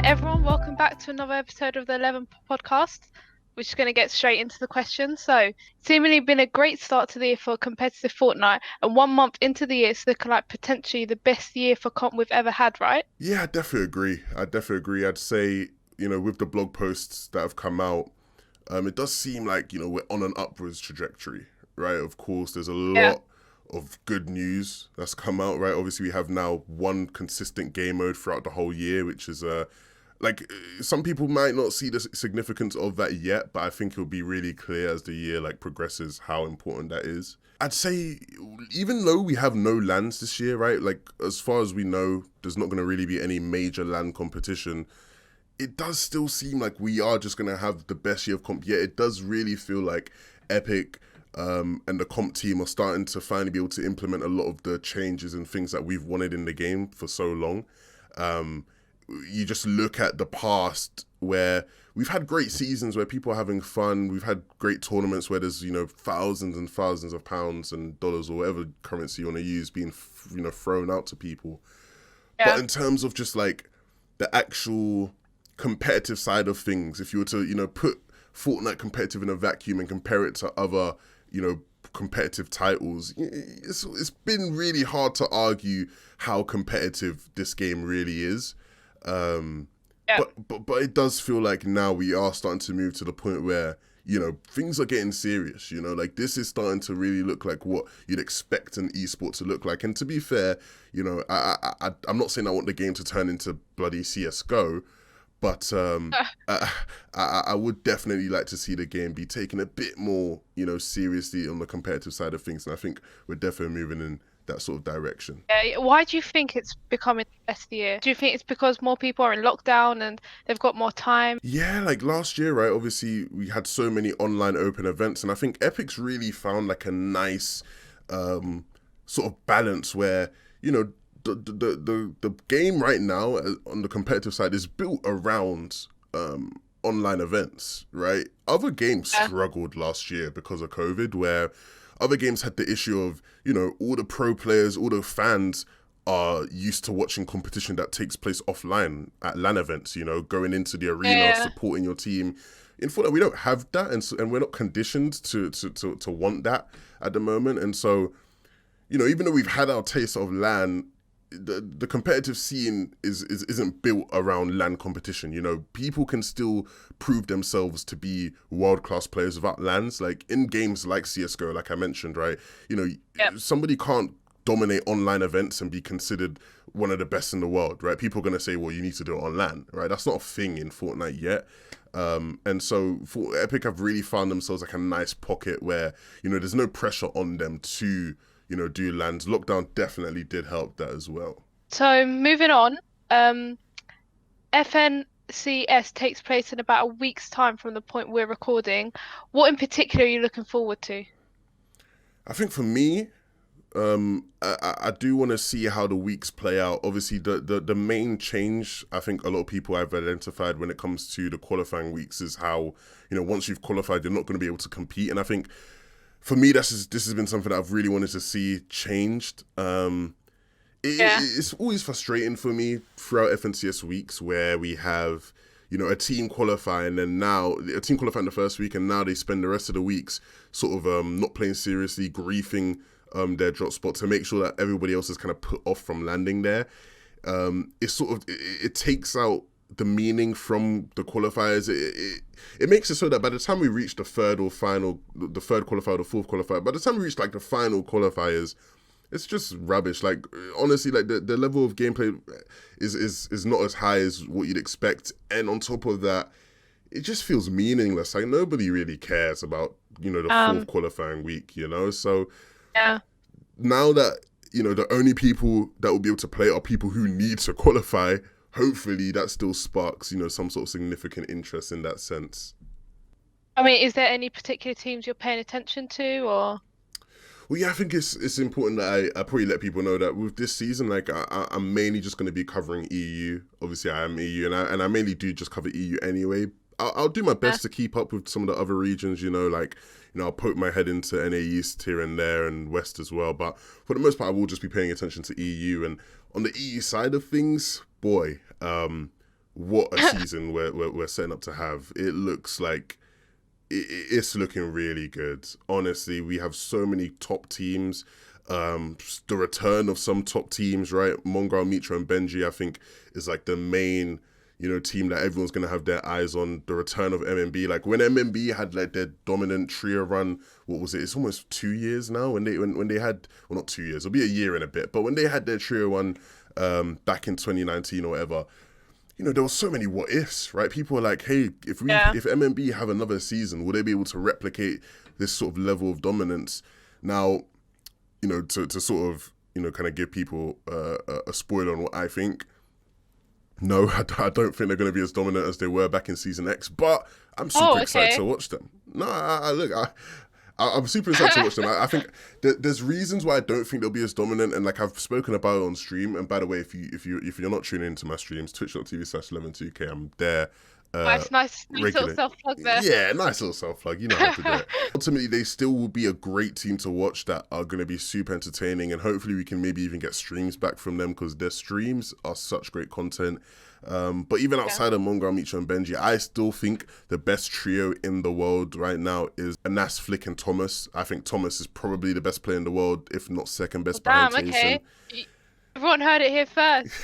everyone, welcome back to another episode of the Leven podcast. We're just going to get straight into the questions. So, seemingly been a great start to the year for competitive Fortnite, and 1 month into the year, it's looking like potentially the best year for comp we've ever had, right? Yeah, I definitely agree. I'd say, with the blog posts that have come out, it does seem like, we're on an upwards trajectory, right? Of course, there's a Yeah. lot of good news that's come out, right? Obviously, we have now one consistent game mode throughout the whole year, which is, some people might not see the significance of that yet, but I think it'll be really clear as the year, progresses how important that is. I'd say, even though we have no lands this year, right? Like, as far as we know, there's not going to really be any major land competition. It does still seem like we are just going to have the best year of comp. Yeah, it does really feel like Epic and the comp team are starting to finally be able to implement a lot of the changes and things that we've wanted in the game for so long. You just look at the past where we've had great seasons where people are having fun. We've had great tournaments where there's, thousands and thousands of pounds and dollars or whatever currency you want to use being, thrown out to people. But Yeah. in terms of just like the actual competitive side of things, if you were to, put Fortnite competitive in a vacuum and compare it to other, competitive titles, it's been really hard to argue how competitive this game really is. Um, Yeah. but it does feel like now we are starting to move to the point where things are getting serious. Like this is starting to really look like what you'd expect an esport to look like. And to be fair, I'm not saying I want the game to turn into bloody CS:GO, but I would definitely like to see the game be taken a bit more seriously on the competitive side of things. And I think we're definitely moving in that sort of direction. Yeah. Why do you think it's becoming the best year? Do you think it's because more people are in lockdown and they've got more time? Yeah, like last year, right? Obviously, we had so many online open events, and I think Epic's really found like a nice sort of balance where the game right now on the competitive side is built around online events, right? Other games Yeah. struggled last year because of COVID, where other games had the issue of all the pro players, all the fans are used to watching competition that takes place offline at LAN events, going into the arena, Yeah. supporting your team. In Fortnite, we don't have that, and we're not conditioned to want that at the moment. And so, even though we've had our taste of LAN, the competitive scene isn't built around LAN competition. People can still prove themselves to be world class players without LANs. Like in games like CS:GO, like I mentioned, right? Yeah. Somebody can't dominate online events and be considered one of the best in the world, right? People are going to say, well, you need to do it on LAN, right? That's not a thing in Fortnite yet. And so for Epic have really found themselves like a nice pocket where, there's no pressure on them to, do LANs. Lockdown definitely did help that as well. So moving on, FNCS takes place in about a week's time from the point we're recording. What in particular are you looking forward to? I think for me, I do want to see how the weeks play out. Obviously, the main change I think a lot of people have identified when it comes to the qualifying weeks is how, once you've qualified, you're not going to be able to compete. And I think for me, this has been something that I've really wanted to see changed. Yeah. It's always frustrating for me throughout FNCS weeks where we have, a team qualifying and now a team qualifying the first week and now they spend the rest of the weeks sort of not playing seriously, griefing their drop spot to make sure that everybody else is kind of put off from landing there. It's sort of, it takes out the meaning from the qualifiers. It makes it so that by the time we reach the third qualifier, or the fourth qualifier, by the time we reach like the final qualifiers, it's just rubbish. Like honestly, like the level of gameplay is not as high as what you'd expect, and on top of that, it just feels meaningless. Like nobody really cares about the fourth Um, qualifying week. So yeah. now that the only people that will be able to play are people who need to qualify, hopefully that still sparks some sort of significant interest in that sense. I mean, is there any particular teams you're paying attention to or? Well, yeah, I think it's important that I probably let people know that with this season, like I'm mainly just going to be covering EU. Obviously, I am EU, and I mainly do just cover EU anyway. I'll do my Yeah. best to keep up with some of the other regions. I'll poke my head into NA East here and there and West as well. But for the most part, I will just be paying attention to EU. And on the EU side of things, boy, what a season we're setting up to have. It looks like it's looking really good. Honestly, we have so many top teams. The return of some top teams, right? Mongrel, Mitra, and Benji, I think, is like the main, team that everyone's gonna have their eyes on. The return of MMB, like when MMB had like their dominant trio run, what was it? It's almost 2 years now. When they had, well, not 2 years, it'll be a year and a bit, but when they had their trio run, back in 2019 or whatever, there were so many what ifs, right? People are like, hey, if MMB have another season, will they be able to replicate this sort of level of dominance? Now, to sort of, kind of give people a spoiler on what I think. No, I don't think they're going to be as dominant as they were back in Season X, but I'm super excited to watch them. No, I'm super excited to watch them. I think there's reasons why I don't think they'll be as dominant, and like I've spoken about it on stream. And by the way, if you're not tuning into my streams, twitch.tv/Leven2k, I'm there. Nice little self-plug there. Yeah, nice little self-plug. You know how to do it. Ultimately, they still will be a great team to watch that are going to be super entertaining, and hopefully we can maybe even get streams back from them because their streams are such great content. But even outside of Mongrel, Mitra, and Benji, I still think the best trio in the world right now is Anas, Flick, and Thomas. I think Thomas is probably the best player in the world, if not second best behind Tayson. Everyone heard it here first.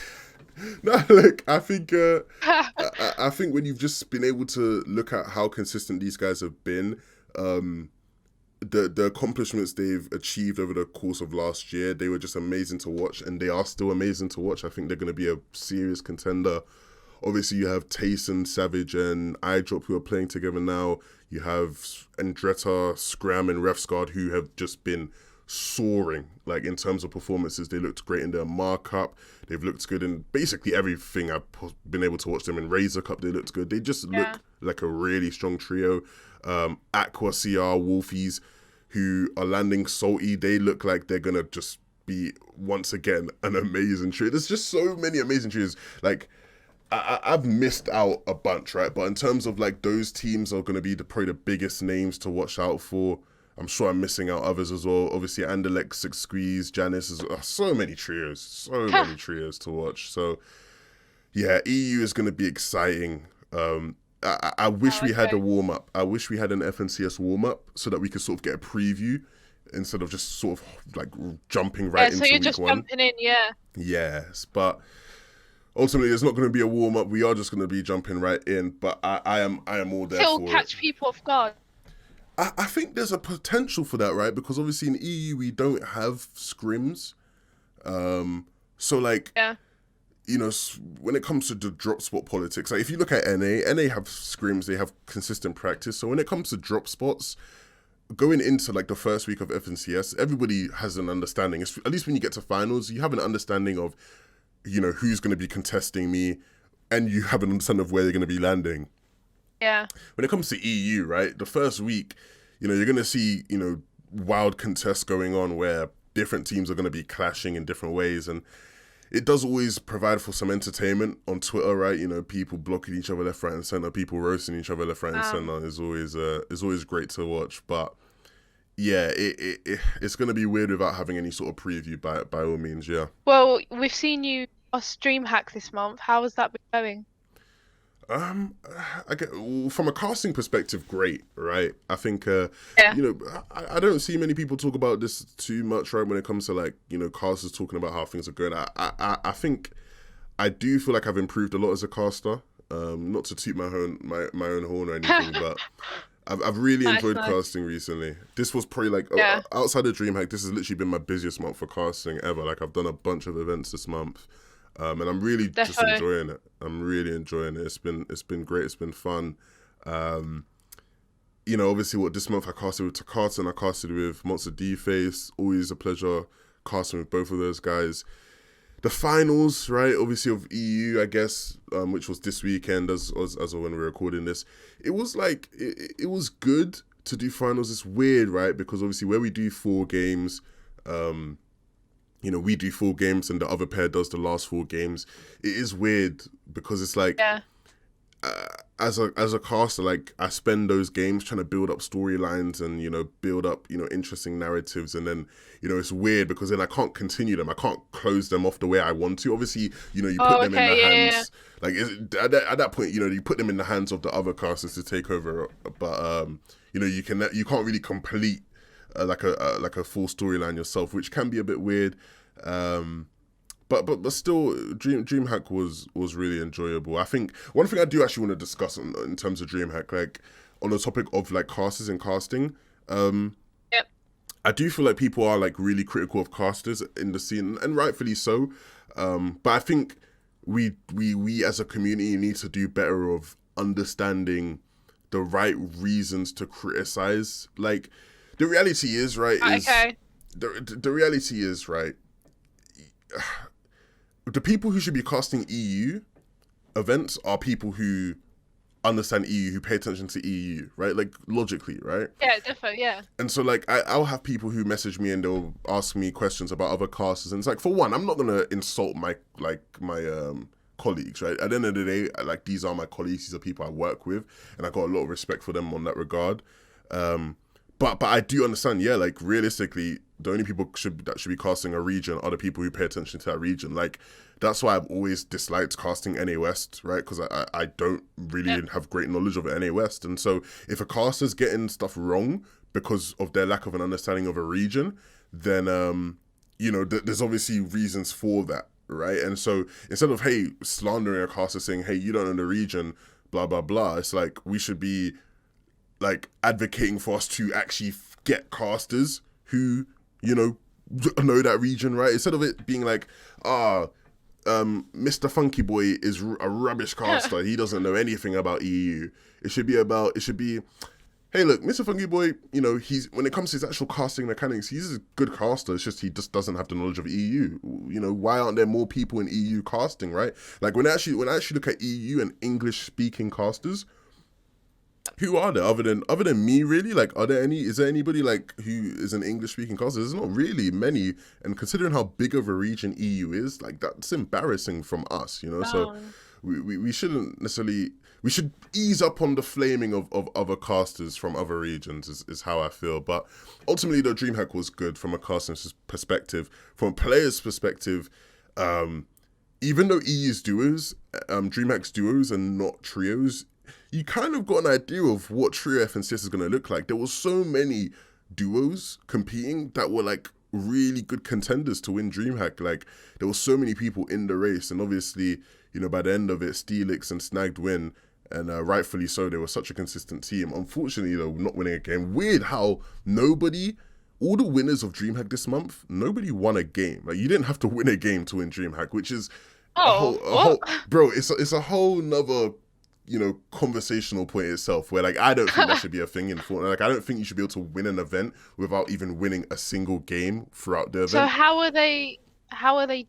No, look, I think I think when you've just been able to look at how consistent these guys have been, the accomplishments they've achieved over the course of last year, they were just amazing to watch, and they are still amazing to watch. I think they're going to be a serious contender. Obviously, you have Tayson, Savage, and iDrop who are playing together now. You have Andretta, Scram, and Refsguard who have just been soaring, like in terms of performances. They looked great in their markup. They've looked good in basically everything I've been able to watch them in. Razor Cup, they looked good. They just look like a really strong trio. Aqua, CR, Wolfies, who are landing salty, they look like they're gonna just be once again an amazing trio. There's just so many amazing trios. Like I've missed out a bunch, right? But in terms of like those teams are gonna be probably the biggest names to watch out for. I'm sure I'm missing out others as well. Obviously, Anderlecht, Six Squeeze, Janice, so many trios to watch. So, yeah, EU is going to be exciting. I wish we had a warm-up. I wish we had an FNCS warm-up so that we could sort of get a preview instead of just sort of like jumping right into week one. So you're just jumping in, Yes, but ultimately, there's not going to be a warm-up. We are just going to be jumping right in. But I am all there for it. It'll catch people off guard. I think there's a potential for that, right? Because obviously in EU we don't have scrims, so like, when it comes to the drop spot politics, like if you look at NA have scrims, they have consistent practice. So when it comes to drop spots, going into like the first week of FNCS, everybody has an understanding. At least when you get to finals, you have an understanding of, who's going to be contesting me, and you have an understanding of where they're going to be landing. Yeah. When it comes to EU, right, the first week, you're going to see, wild contests going on where different teams are going to be clashing in different ways. And it does always provide for some entertainment on Twitter, right? People blocking each other left, right, and center, people roasting each other left, right, and center is always great to watch. But yeah, it's going to be weird without having any sort of preview by all means, yeah. Well, we've seen you on Dreamhack this month. How has that been going? I get, from a casting perspective, great, right? I think, I don't see many people talk about this too much, right? When it comes to like, casters talking about how things are going. I think I do feel like I've improved a lot as a caster. Not to toot my own horn or anything, but I've really enjoyed casting recently. This was probably like outside of Dreamhack, this has literally been my busiest month for casting ever. Like I've done a bunch of events this month. And I'm really just enjoying it. I'm really enjoying it. It's been great. It's been fun. Obviously, this month I casted with Takata and I casted with Monster D-Face. Always a pleasure casting with both of those guys. The finals, right? Obviously of EU, I guess, which was this weekend as of when we're recording this. It was like it was good to do finals. It's weird, right? Because obviously where we do 4 games, we do 4 games and the other pair does the last 4 games. It is weird because it's like, as a caster, like I spend those games trying to build up storylines and build up interesting narratives, and then it's weird because then I can't continue them. I can't close them off the way I want to. Obviously, you put Oh, them in the okay, yeah. hands like at that point, you put them in the hands of the other casters to take over. But you can't really complete like a full storyline yourself, which can be a bit weird. But still, Dreamhack was really enjoyable. I think one thing I do actually want to discuss in terms of Dreamhack, like on the topic of like casters and casting, Yep. I do feel like people are like really critical of casters in the scene, and rightfully so. But I think we as a community need to do better of understanding the right reasons to criticize. Like the reality is, right, is Okay. the reality is, right, the people who should be casting EU events are people who understand EU, who pay attention to EU, right? Like logically, right? Yeah, definitely, yeah. And so like I'll have people who message me and they'll ask me questions about other casters, and it's like, for one, I'm not gonna insult my colleagues, right? At the end of the day, like these are my colleagues, these are people I work with, and I got a lot of respect for them on that regard. But I do understand, yeah, like realistically, the only people that should be casting a region are the people who pay attention to that region. Like that's why I've always disliked casting NA West, right? Because I don't really have great knowledge of NA West, and so if a caster's getting stuff wrong because of their lack of an understanding of a region, then there's obviously reasons for that, right? And so instead of slandering a caster saying, hey, you don't know the region, blah blah blah, it's like we should be like advocating for us to actually get casters who know that region, right? Instead of it being like, Mr. Funky Boy is a rubbish caster, he doesn't know anything about EU. It should be, hey look, Mr. Funky Boy, he's, when it comes to his actual casting mechanics, he's a good caster, it's just he just doesn't have the knowledge of EU. Why aren't there more people in EU casting, right? Like when I actually look at EU and English speaking casters, who are there other than me, really? Like, is there anybody like who is an English speaking caster? There's not really many, and considering how big of a region EU is, like that's embarrassing from us, So we shouldn't necessarily, we should ease up on the flaming of other casters from other regions is how I feel. But ultimately, the Dreamhack was good from a casting perspective. From a player's perspective, even though EU's duos, Dreamhack's duos and not trios, you kind of got an idea of what trio FNCS is going to look like. There were so many duos competing that were like really good contenders to win Dreamhack. Like there were so many people in the race, and obviously, by the end of it, Steelix and Snagged win, and rightfully so. They were such a consistent team. Unfortunately, though, not winning a game. Weird how all the winners of Dreamhack this month, nobody won a game. Like you didn't have to win a game to win Dreamhack, which is a whole bro. It's a whole nother conversational point itself, where like I don't think that should be a thing in Fortnite. Like I don't think you should be able to win an event without even winning a single game throughout the event. So how are they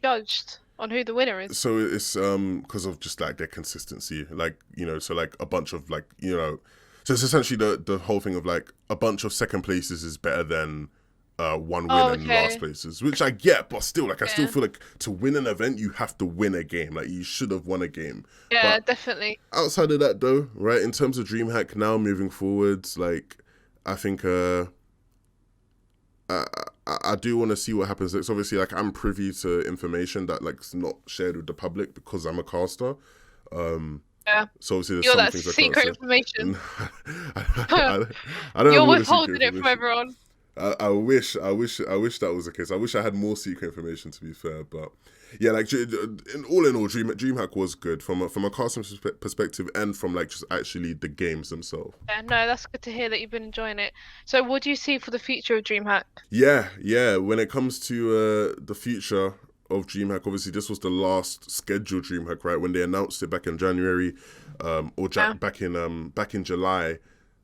judged on who the winner is? So it's because of just like their consistency, like so like a bunch of like so it's essentially the whole thing of like a bunch of second places is better than one win in last places, which I get, but still, like I still feel like to win an event you have to win a game. Like you should have won a game. Yeah, but definitely. Outside of that, though, right, in terms of Dreamhack now moving forwards, like I think I do want to see what happens next. Obviously, like I'm privy to information that like's not shared with the public because I'm a caster. Yeah. So obviously there's You're some that things secret information. I don't You're have withholding it from everyone. I wish that was the case. I wish I had more secret information, to be fair. But yeah, like in all, Dreamhack was good from a casting perspective and from like just actually the games themselves. Yeah, no, that's good to hear that you've been enjoying it. So what do you see for the future of Dreamhack? Yeah. When it comes to the future of Dreamhack, obviously this was the last scheduled Dreamhack, right? When they announced it back in January, back in July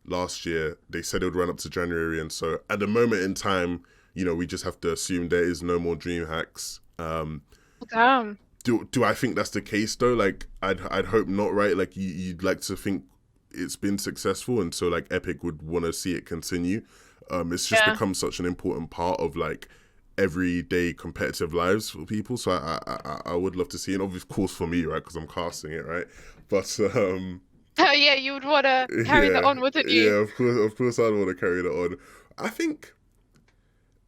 last year, they said it would run up to January, and so at the moment in time, we just have to assume there is no more Dreamhacks. Damn. Do I think that's the case though? Like I'd hope not, right? Like you'd like to think it's been successful, and so like Epic would want to see it continue. It's just become such an important part of like everyday competitive lives for people. So I would love to see it, and of course for me, right? Because I'm casting it, right? But Yeah, you would want to carry that Yeah, on, wouldn't you? yeah, of course, I'd want to carry that on. I think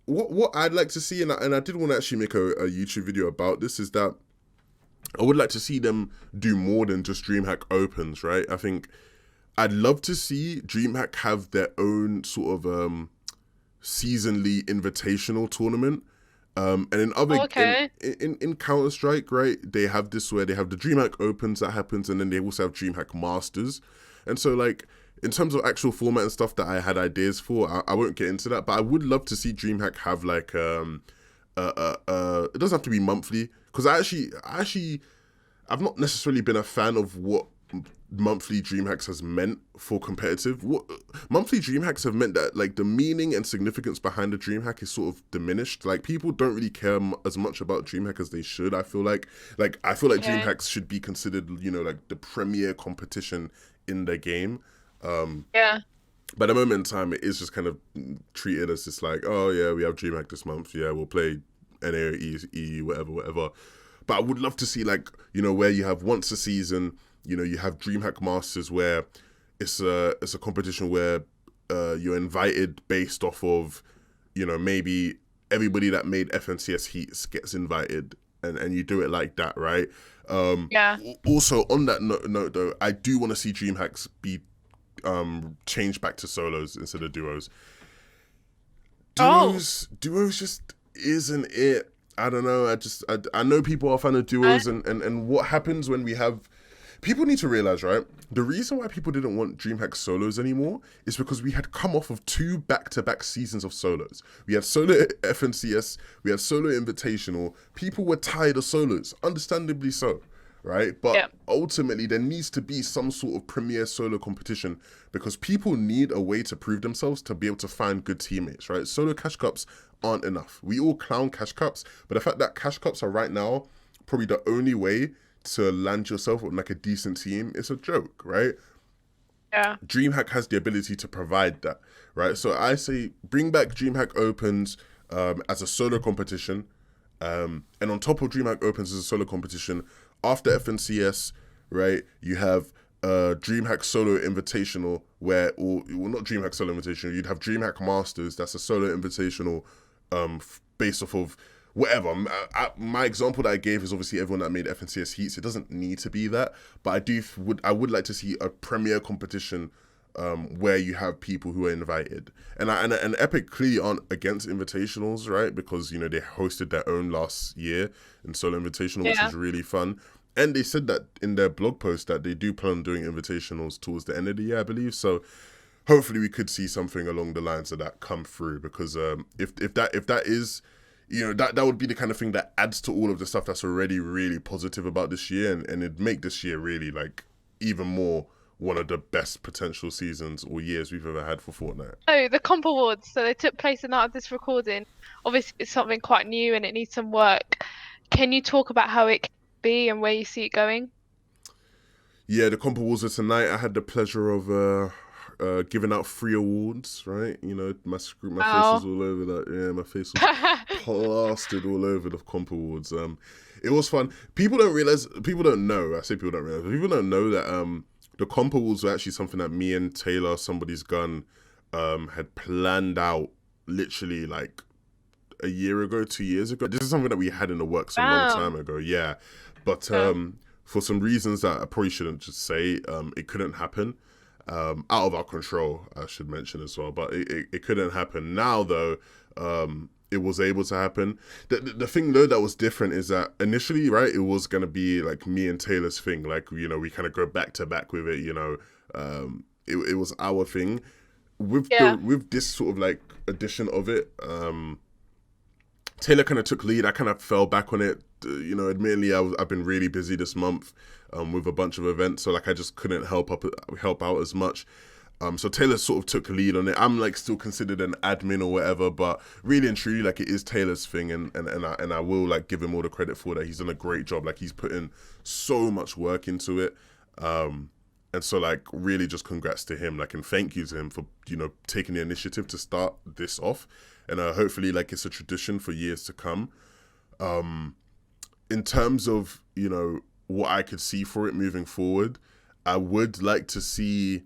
what I'd like to see, and I did want to actually make a YouTube video about this, is that I would like to see them do more than just DreamHack Opens, right? I think I'd love to see DreamHack have their own sort of seasonally invitational tournament. And in other Okay. in Counter Strike, right, they have this where they have the DreamHack Opens that happens, and then they also have DreamHack Masters. And so, like, in terms of actual format and stuff that I had ideas for, I won't get into that, but I would love to see DreamHack have like it doesn't have to be monthly, because I've not necessarily been a fan of what monthly DreamHacks has meant for competitive. What monthly DreamHacks have meant that, like, the meaning and significance behind the DreamHack is sort of diminished. Like, people don't really care as much about DreamHack as they should. I feel like Okay. DreamHacks should be considered, like the premier competition in the game. Yeah. But at the moment in time, it is just kind of treated as just like, oh yeah, we have DreamHack this month. Yeah, we'll play NA, EU, whatever, whatever. But I would love to see, like, where you have once a season, you have DreamHack Masters, where it's a competition where you're invited based off of, maybe everybody that made FNCS heats gets invited, and you do it like that, right? Yeah. Also, on that note though, I do want to see DreamHacks be changed back to solos instead of duos. Oh. Duos just isn't it. I don't know. I know people are fan of I- duos, and what happens when we have people need to realize, right? The reason why people didn't want DreamHack solos anymore is because we had come off of 2 back-to-back seasons of solos. We had solo FNCS, we had solo invitational. People were tired of solos, understandably so, right? But Yeah. ultimately, there needs to be some sort of premier solo competition, because people need a way to prove themselves to be able to find good teammates, right? Solo cash cups aren't enough. We all clown cash cups, but the fact that cash cups are right now probably the only way to land yourself on like a decent team, it's a joke, right? Yeah. DreamHack has the ability to provide that, right? So I say bring back DreamHack Opens as a solo competition, and on top of DreamHack Opens as a solo competition, after FNCS, right, you have DreamHack Solo Invitational, not DreamHack Solo Invitational, you'd have DreamHack Masters, that's a solo invitational based off of whatever. My example that I gave is obviously everyone that made FNCS heats. It doesn't need to be that, but I would like to see a premier competition where you have people who are invited. And Epic clearly aren't against invitationals, right? Because they hosted their own last year in solo invitational, which Yeah. was really fun. And they said that in their blog post that they do plan on doing invitationals towards the end of the year, I believe. So hopefully we could see something along the lines of that come through, because if that is, that would be the kind of thing that adds to all of the stuff that's already really positive about this year, and it'd make this year really, like, even more one of the best potential seasons or years we've ever had for Fortnite. Oh, the comp awards. So they took place the night of this recording. Obviously, it's something quite new and it needs some work. Can you talk about how it can be and where you see it going? Yeah, the comp awards are tonight. I had the pleasure of giving out 3 awards, right? My face was Wow. all over that. Yeah, my face was plastered all over the comp awards. It was fun. People don't know. I say people don't realize, but people don't know that the comp awards were actually something that me and Taylor, somebody's gun, had planned out literally like a year ago, 2 years ago. This is something that we had in the works a long Wow. time ago. Yeah, but Yeah. for some reasons that I probably shouldn't just say, it couldn't happen. Out of our control, I should mention as well. But it couldn't happen. Now though, it was able to happen. The thing though that was different is that initially, right, it was gonna be like me and Taylor's thing. Like, we kind of go back to back with it. It was our thing. Yeah. With this sort of like addition of it, Taylor kind of took lead. I kind of fell back on it. Admittedly, I've been really busy this month with a bunch of events, so like I just couldn't help out as much. So Taylor sort of took lead on it. I'm like still considered an admin or whatever, but really and truly, like, it is Taylor's thing, and I will like give him all the credit for that. He's done a great job. Like, he's put in so much work into it. And so, like, really just congrats to him, like, and thank you to him for, taking the initiative to start this off. And hopefully, like, it's a tradition for years to come. In terms of, what I could see for it moving forward, I would like to see,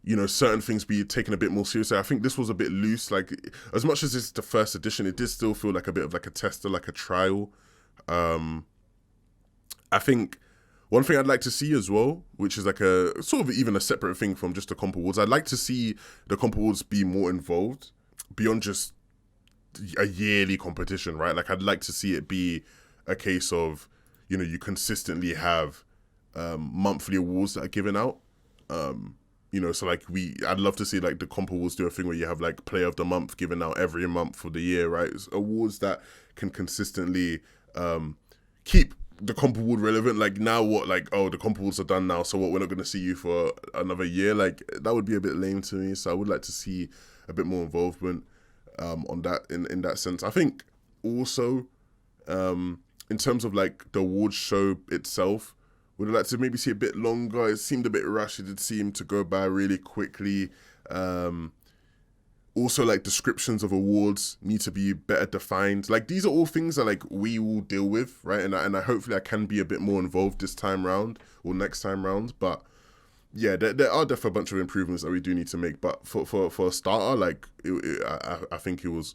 you know, certain things be taken a bit more seriously. I think this was a bit loose. Like, as much as it's the first edition, it did still feel like a bit of like a tester, like a trial. Um, I think one thing I'd like to see as well, which is like a sort of even a separate thing from just the comp awards, I'd like to see the comp awards be more involved beyond just a yearly competition, right? Like, I'd like to see it be a case of, you know, you consistently have monthly awards that are given out. You know, so like I'd love to see like the comp awards do a thing where you have like player of the month given out every month for the year, right? It's awards that can consistently keep the comp award relevant. Like, now what, like, oh, the comp awards are done now, so what, we're not going to see you for another year? Like, that would be a bit lame to me. So I would like to see a bit more involvement on that, in that sense. I think also in terms of like the awards show itself, would like to maybe see a bit longer. It seemed a bit rushed. It did seem to go by really quickly. Also, like, descriptions of awards need to be better defined. Like, these are all things that like we will deal with, right? And I hopefully I can be a bit more involved this time round or next time round. But yeah, there are definitely a bunch of improvements that we do need to make. But for a starter, like, I think it was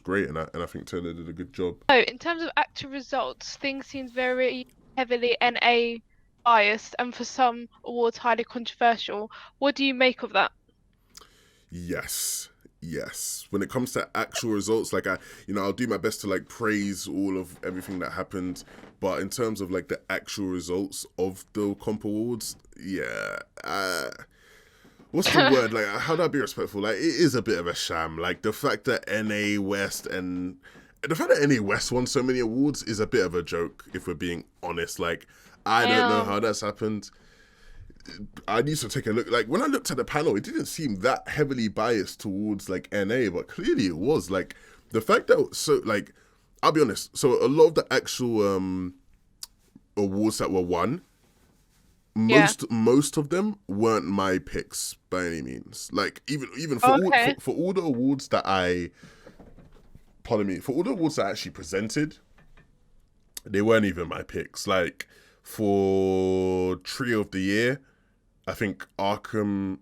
great, and I think Taylor did a good job. So, in terms of actual results, things seemed very heavily NA biased, and for some awards highly controversial. What do you make of that? Yes. When it comes to actual results, like, I'll do my best to like praise all of everything that happened, but in terms of like the actual results of the comp awards, yeah, what's the word? Like, how do I be respectful? Like, it is a bit of a sham. Like, the fact that NA West won so many awards is a bit of a joke, if we're being honest. Like, I don't know how that's happened. I need to take a look. Like, when I looked at the panel, it didn't seem that heavily biased towards like NA, but clearly it was. Like, the fact that, so like, I'll be honest. So a lot of the actual awards that were won, most of them weren't my picks by any means. Like, even for all the awards that for all the awards that I actually presented, they weren't even my picks. Like, for Trio of the Year, I think Arkham,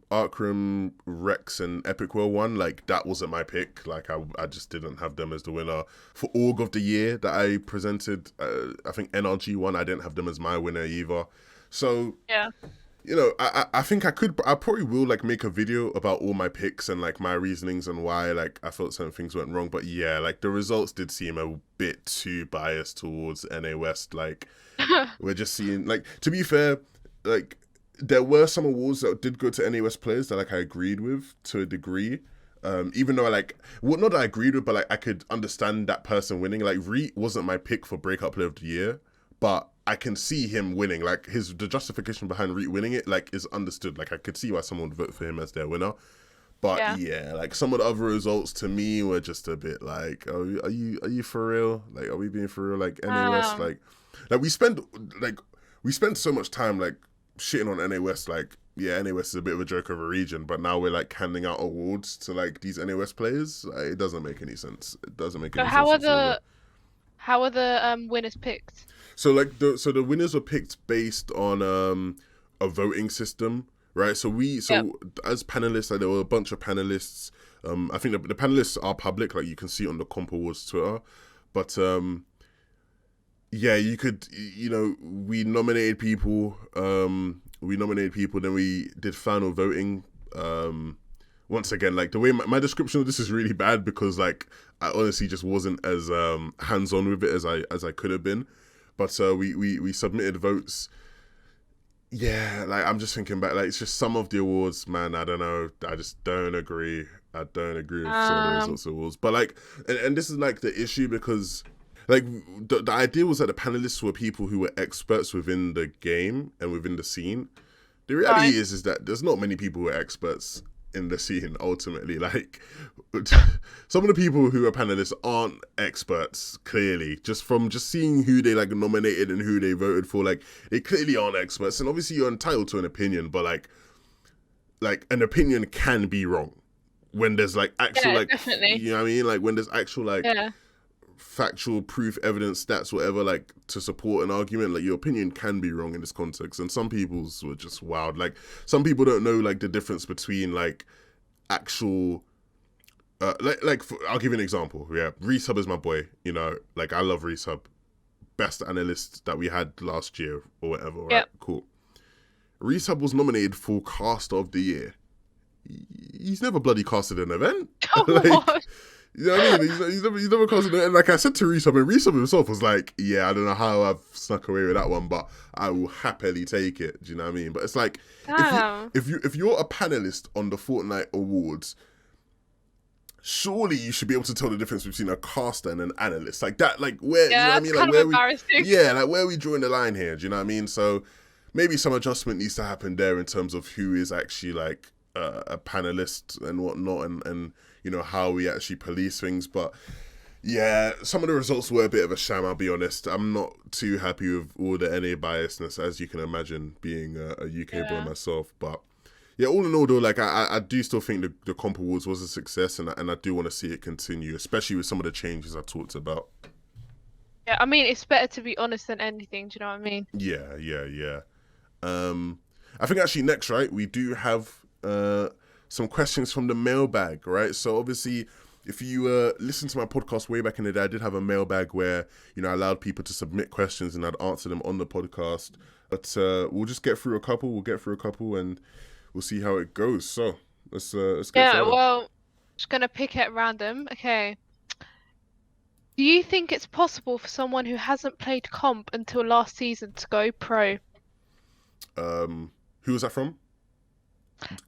Rex, and Epic World won. Like, that wasn't my pick. Like, I just didn't have them as the winner. For Org of the Year that I presented, I think NRG won. I didn't have them as my winner either. So, Yeah. You know, I think I probably will like make a video about all my picks and like my reasonings and why like I felt certain things went wrong. But yeah, like, the results did seem a bit too biased towards NA West. Like, we're just seeing, like, to be fair, like, there were some awards that did go to NA West players that like I agreed with to a degree. Even though not that I agreed with, but like I could understand that person winning. Like, Reet wasn't my pick for Breakout Player of the Year, but I can see him winning. Like, the justification behind Reet winning it like is understood. Like, I could see why someone would vote for him as their winner. But yeah, like, some of the other results to me were just a bit like, oh, are you for real? Like, are we being for real? Like, NA West, like we spend so much time like shitting on NA West. Like, yeah, NA West is a bit of a joke of a region, but now we're like handing out awards to like these NA West players. Like, it doesn't make any sense. It doesn't make any sense. How are the winners picked? So like the winners were picked based on a voting system, right? So as panelists, like, there were a bunch of panelists. I think the panelists are public, like, you can see on the Comp Awards Twitter, but yeah, you could, you know, we nominated people, then we did final voting. Once again, like, the way my description of this is really bad because like I honestly just wasn't as hands-on with it as I could have been. But we submitted votes. Yeah, like, I'm just thinking back, like, it's just some of the awards, man, I don't know. I just don't agree. I don't agree with some of the results of awards. But like, and this is like the issue because like the idea was that the panelists were people who were experts within the game and within the scene. The reality is that there's not many people who are experts in the scene ultimately. Like, some of the people who are panelists aren't experts, clearly, just from seeing who they like nominated and who they voted for. Like, they clearly aren't experts, and obviously you're entitled to an opinion, but like an opinion can be wrong when there's like actual definitely. You know what I mean? Like, when there's actual factual proof, evidence, stats, whatever, like to support an argument. Like your opinion can be wrong in this context, and some people's were just wild. Like some people don't know like the difference between like actual. I'll give you an example. Yeah, Reese Hub is my boy. You know, like I love Reese Hub, best analyst that we had last year or whatever. Right, Yep. cool. Reese Hub was nominated for Caster of the Year. He's never bloody casted an event. What? You know what I mean? He's never casted an event. And like I said to Reese Hub, and Reese Hub himself was like, yeah, I don't know how I've snuck away with that one, but I will happily take it. Do you know what I mean? But it's like, Damn. if you're a panelist on the Fortnite Awards, surely you should be able to tell the difference between a caster and an analyst. Like that, like where, Yeah, you know what I that's mean? kind Like of embarrassing. yeah, like where are we drawing the line here? Do you know what I mean? So maybe some adjustment needs to happen there in terms of who is actually like a panelist and whatnot, and you know how we actually police things. But yeah, some of the results were a bit of a sham. I'll be honest. I'm not too happy with all the NA biasness, as you can imagine, being a UK boy myself. But yeah, all in all, though, like I do still think the Comp Awards was a success, and I do want to see it continue, especially with some of the changes I talked about. Yeah, I mean, it's better to be honest than anything. Do you know what I mean? Yeah. I think actually next, right, we do have some questions from the mailbag, right? So obviously, if you listen to my podcast way back in the day, I did have a mailbag where, you know, I allowed people to submit questions and I'd answer them on the podcast. But we'll just get through a couple. We'll get through a couple and we'll see how it goes. So let's get started. Well, just gonna pick at random. Okay. Do you think it's possible for someone who hasn't played comp until last season to go pro? Who was that from?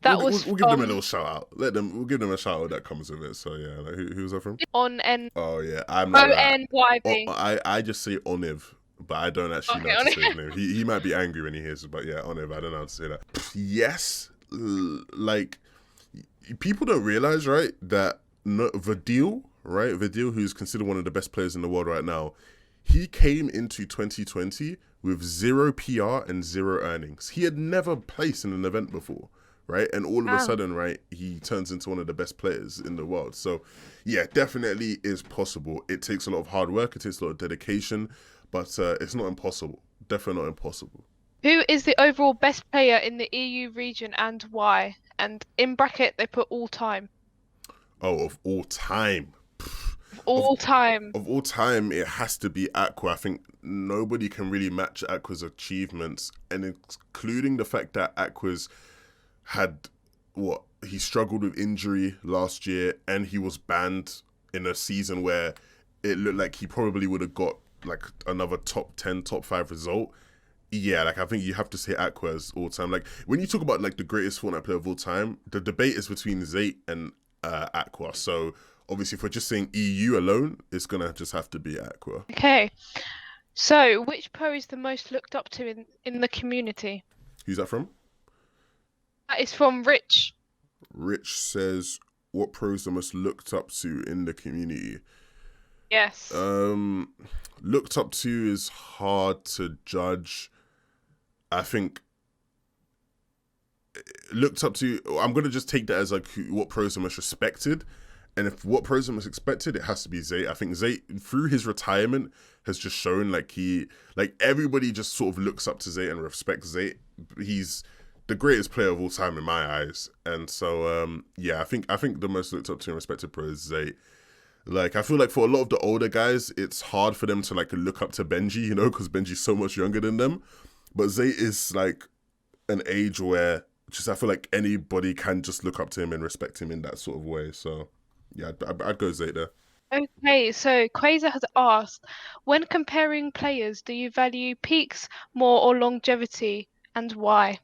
That we'll was give them a little shout out. We'll give them a shout out that comes with it. So yeah, like who was that from? on N Oh yeah, I'm not. ONYV. I just say Oniv, but I don't actually know how to say his name. He might be angry when he hears it, but yeah, Oniv. I don't know how to say that. Yes, like people don't realize, right, that Vadil, right, Vadil, who's considered one of the best players in the world right now, he came into 2020 with 0 PR and 0 earnings. He had never placed in an event before, right? And all of a sudden, right, he turns into one of the best players in the world. So, yeah, definitely is possible. It takes a lot of hard work. It takes a lot of dedication, but it's not impossible. Definitely not impossible. Who is the overall best player in the EU region and why? And in bracket, they put all time. Oh, of all time. All time. Of all time, it has to be Aqua. I think nobody can really match Aqua's achievements, and including the fact that Aqua's had he struggled with injury last year, and he was banned in a season where it looked like he probably would have got like another top 10, top 5 result. Yeah, like I think you have to say Aqua as all time. Like when you talk about like the greatest Fortnite player of all time, the debate is between Zayt and Aqua. So obviously, if we're just saying EU alone, it's gonna just have to be Aqua. Okay. So, which pro is the most looked up to in the community? Who's that from? That is from Rich. Rich says, what pro is the most looked up to in the community? Yes. Looked up to is hard to judge. I think looked up to, I'm going to just take that as like what pros are most respected. And if what pros are most expected, it has to be Zayt. I think Zayt, through his retirement, has just shown like everybody just sort of looks up to Zayt and respects Zayt. He's the greatest player of all time in my eyes. And so, yeah, I think the most looked up to and respected pro is Zayt. Like, I feel like for a lot of the older guys, it's hard for them to like look up to Benji, you know, because Benji's so much younger than them. But Zayt is like an age where just I feel like anybody can just look up to him and respect him in that sort of way. So yeah, I'd go Zayt there. Okay, so Quasar has asked, when comparing players, do you value peaks more or longevity, and why?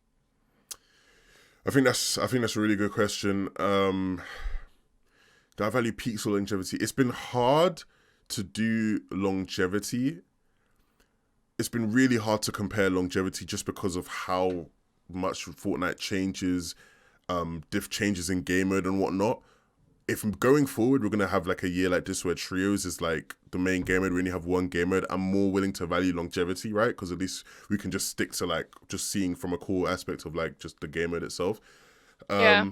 I think that's a really good question. Do I value peaks or longevity? It's been hard to do longevity. It's been really hard to compare longevity just because of how much Fortnite changes, diff changes in game mode and whatnot. If going forward, we're going to have like a year like this where trios is like the main game mode, we only have one game mode, I'm more willing to value longevity, right? Because at least we can just stick to like just seeing from a core aspect of like just the game mode itself. Yeah.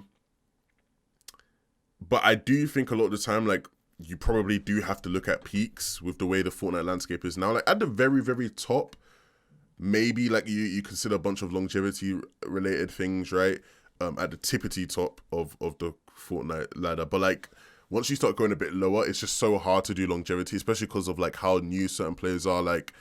But I do think a lot of the time, like you probably do have to look at peaks with the way the Fortnite landscape is now. Like at the very, very top, maybe like you consider a bunch of longevity related things, right? At the tippity top of the Fortnite ladder. But like once you start going a bit lower, it's just so hard to do longevity, especially because of like how new certain players are, like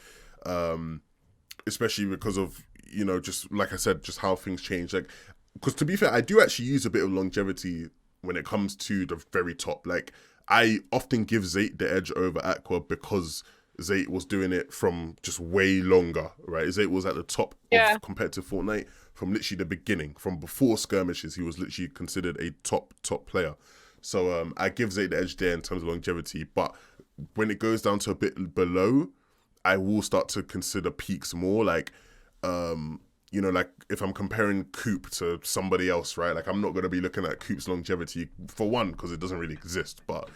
especially because of, you know, just like I said, just how things change. Like, because to be fair, I do actually use a bit of longevity when it comes to the very top. Like, I often give Zayt the edge over Aqua because Zayt was doing it from just way longer, right? Zayt was at the top Yeah. of competitive Fortnite from literally the beginning, from before skirmishes. He was literally considered a top player. So I give Zayt the edge there in terms of longevity. But when it goes down to a bit below, I will start to consider peaks more. Like, you know, like if I'm comparing Coop to somebody else, right? Like I'm not going to be looking at Coop's longevity for one because it doesn't really exist, but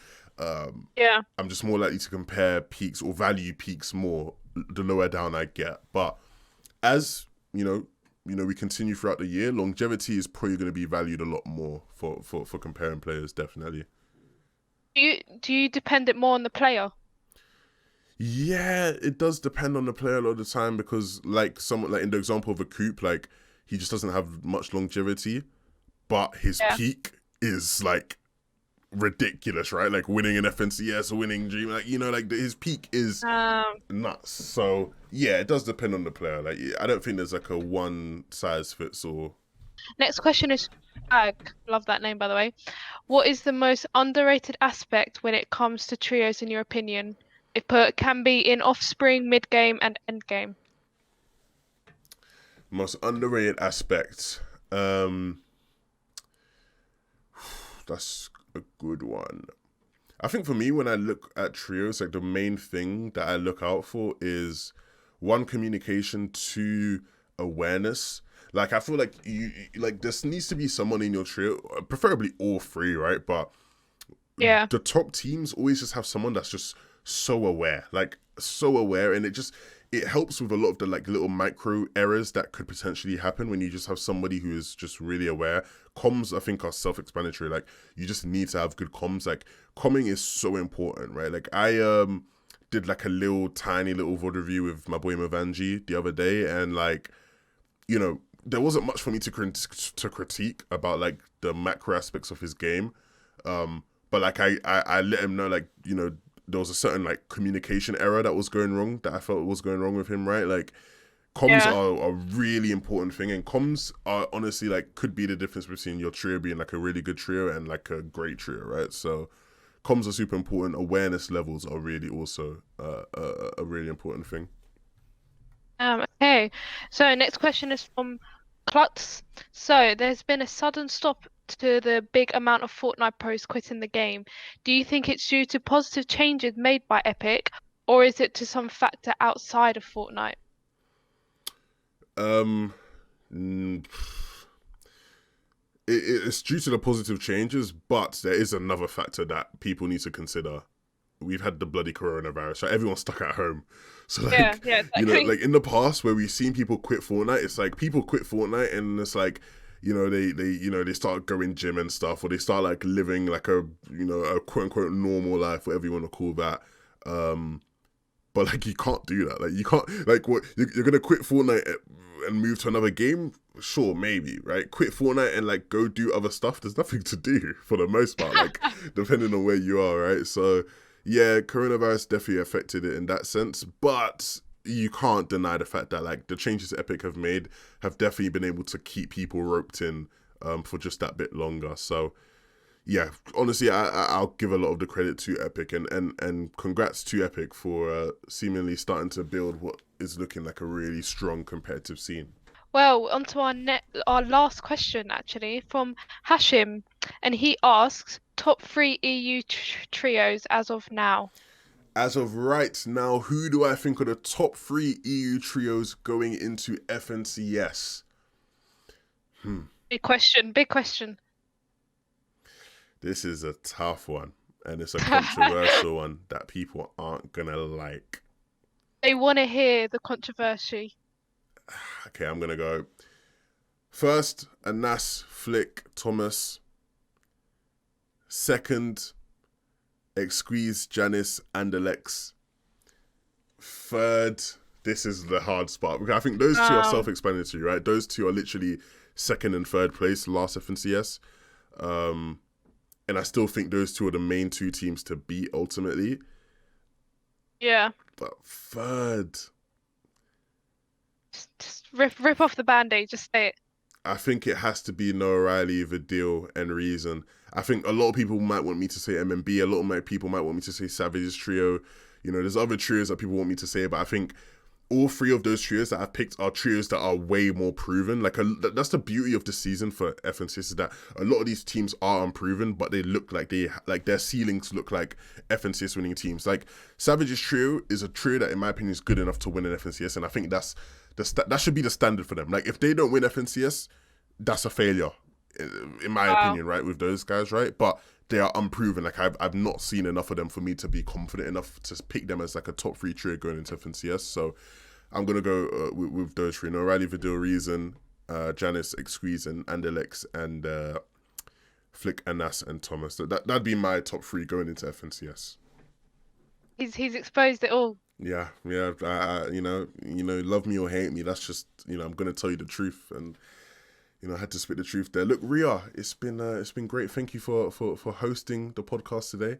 Yeah. I'm just more likely to compare peaks or value peaks more the lower down I get. But as we continue throughout the year, longevity is probably going to be valued a lot more for comparing players, definitely. Do you depend it more on the player? Yeah, it does depend on the player a lot of the time because, like, someone like in the example of a Coop, like he just doesn't have much longevity, but his Yeah. peak is like ridiculous, right? Like winning an FNCS, winning Dream, like like his peak is Um, nuts. So yeah, it does depend on the player. Like I don't think there's like a one size fits all. Next question is Ag. Love that name, by the way. What is the most underrated aspect when it comes to trios, in your opinion? It can be in offspring, mid game, and end game. Most underrated aspect. That's a good one. I think for me, when I look at trios, like the main thing that I look out for is one, communication, two, awareness. Like I feel like you like there needs to be someone in your trio, preferably all three, right? But Yeah. the top teams always just have someone that's just so aware, like so aware, and it helps with a lot of the like little micro errors that could potentially happen when you just have somebody who is just really aware. Comms, I think, are self-explanatory. Like you just need to have good comms. Like comming is so important, right? Like I did like a little tiny little VOD review with my boy Mavanji the other day, and like there wasn't much for me to critique about like the macro aspects of his game. But like I let him know, like, there was a certain like communication error that was going wrong, that I felt was going wrong with him, right? Like comms Yeah. are a really important thing, and comms are honestly like could be the difference between your trio being like a really good trio and like a great trio, right? So comms are super important. Awareness levels are really also a really important thing. Okay. So next question is from Klutz. So there's been a sudden stop to the big amount of Fortnite pros quitting the game. Do you think it's due to positive changes made by Epic, or is it to some factor outside of Fortnite? Um, mm, it's due to the positive changes, but there is another factor that people need to consider. We've had the bloody coronavirus, right? Everyone's stuck at home. So Yeah, like, yeah, exactly. like in the past where we've seen people quit Fortnite, it's like people quit Fortnite and it's like, they start going gym and stuff, or they start like living like a quote unquote normal life, whatever you want to call that. But like you can't do that. Like you can't like what you're gonna quit Fortnite and move to another game. Sure, maybe, right? Quit Fortnite and like go do other stuff. There's nothing to do for the most part. Like depending on where you are, right? So yeah, coronavirus definitely affected it in that sense, but you can't deny the fact that like the changes Epic have made have definitely been able to keep people roped in for just that bit longer. So yeah, honestly, I'll give a lot of the credit to Epic, and congrats to Epic for seemingly starting to build what is looking like a really strong competitive scene. Well, on to our last question actually from Hashim, and he asks top three EU trios as of now. As of right now, who do I think are the top three EU trios going into FNCS? Big question, big question. This is a tough one, and it's a controversial one that people aren't gonna like. They want to hear the controversy. Okay, I'm gonna go first. Anas, Flick, Thomas. Second, Squeeze, Janice, and Alex. Third, this is the hard spot because I think those two are self-explanatory, right? Those two are literally second and third place last FNCS. And I still think those two are the main two teams to beat ultimately. Yeah. But third, Just rip off the band-aid, just say it. I think it has to be Noah Riley, Vidil, and Reason. I think a lot of people might want me to say MMB. A lot of my people might want me to say Savage's trio. You know, there's other trios that people want me to say, but I think all three of those trios that I've picked are trios that are way more proven. Like, that's the beauty of the season for FNCS, is that a lot of these teams are unproven, but they look like their ceilings look like FNCS winning teams. Like, Savage's trio is a trio that, in my opinion, is good enough to win an FNCS, and I think that should be the standard for them. Like, if they don't win FNCS, that's a failure, in my opinion, right, with those guys, right? But they are unproven. Like, I've not seen enough of them for me to be confident enough to pick them as like a top 3 trio going into FNCS. So I'm gonna go with those three: O'Reilly, Vidil, Reason, Janice, Squeeze, and Alex, and Flick, Anas, and Thomas. That'd be my top 3 going into FNCS. He's exposed it all. Yeah. I you know, love me or hate me. That's just, I'm gonna tell you the truth, and I had to spit the truth there. Look, Ria, it's been great. Thank you for hosting the podcast today.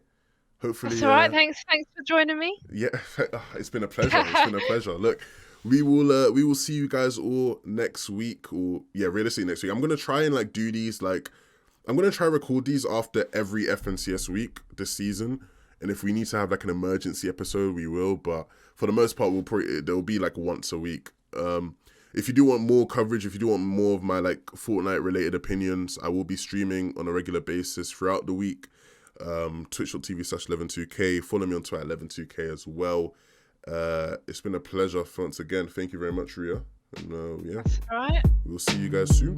Hopefully, that's all right. Thanks for joining me. Yeah, it's been a pleasure. It's been a pleasure. Look, we will see you guys all next week, or realistically next week. I'm gonna try and do these. I'm gonna try record these after every FNCS week this season. And if we need to have an emergency episode, we will. But for the most part, there'll be once a week. If you do want more coverage, if you do want more of my Fortnite related opinions, I will be streaming on a regular basis throughout the week. Twitch.tv/Leven2K. Follow me on Twitter @Leven2K as well. It's been a pleasure once again. Thank you very much, Ria. And That's all right. We'll see you guys soon.